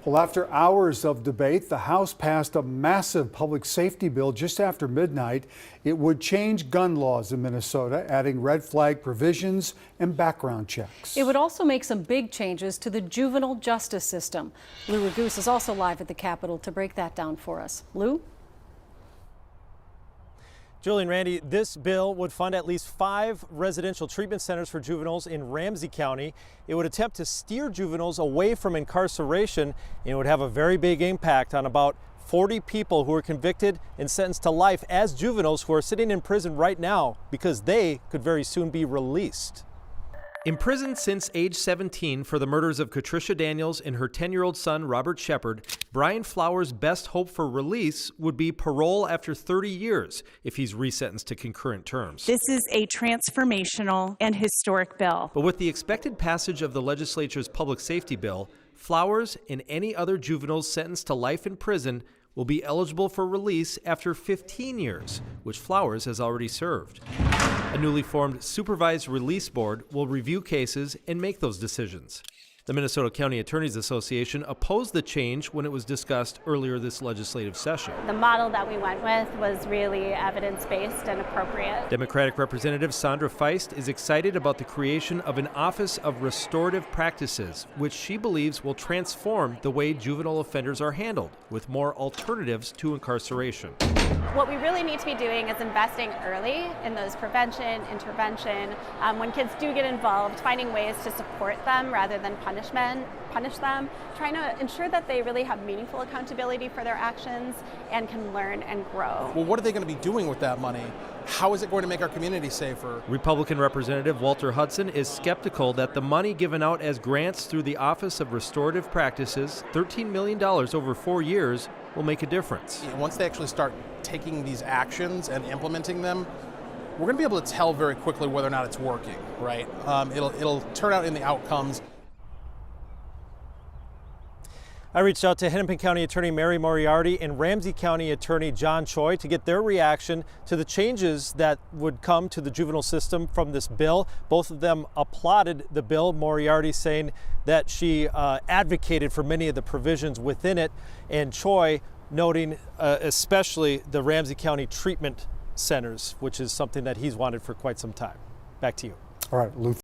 Well, after hours of debate, the House passed a massive public safety bill just after midnight. It would change gun laws in Minnesota, adding red flag provisions and background checks. It would also make some big changes to the juvenile justice system. Lou Raguse is also live at the Capitol to break that down for us. Lou? Julie and Randy, this bill would fund at least 5 residential treatment centers for juveniles in Ramsey County. It would attempt to steer juveniles away from incarceration, and it would have a very big impact on about 40 people who are convicted and sentenced to life as juveniles who are sitting in prison right now because they could very soon be released. Imprisoned since age 17 for the murders of Katricia Daniels and her 10-year-old son, Robert Shepard, Brian Flowers' best hope for release would be parole after 30 years if he's resentenced to concurrent terms. This is a transformational and historic bill. But with the expected passage of the legislature's public safety bill, Flowers and any other juveniles sentenced to life in prison will be eligible for release after 15 years, which Flowers has already served. A newly formed supervised release board will review cases and make those decisions. The Minnesota County Attorneys Association opposed the change when it was discussed earlier this legislative session. The model that we went with was really evidence-based and appropriate. Democratic Representative Sandra Feist is excited about the creation of an Office of Restorative Practices, which she believes will transform the way juvenile offenders are handled, with more alternatives to incarceration. What we really need to be doing is investing early in those prevention, intervention. When kids do get involved, finding ways to support them rather than punish them, trying to ensure that they really have meaningful accountability for their actions and can learn and grow. Well, what are they going to be doing with that money? How is it going to make our community safer? Republican Representative Walter Hudson is skeptical that the money given out as grants through the Office of Restorative Practices, $13 million over 4 years, will make a difference. Once they actually start taking these actions and implementing them, we're going to be able to tell very quickly whether or not it's working, right? It'll turn out in the outcomes. I reached out to Hennepin County Attorney Mary Moriarty and Ramsey County Attorney John Choi to get their reaction to the changes that would come to the juvenile system from this bill. Both of them applauded the bill, Moriarty saying that she advocated for many of the provisions within it, and Choi noting especially the Ramsey County treatment centers, which is something that he's wanted for quite some time. Back to you. All right, Lou.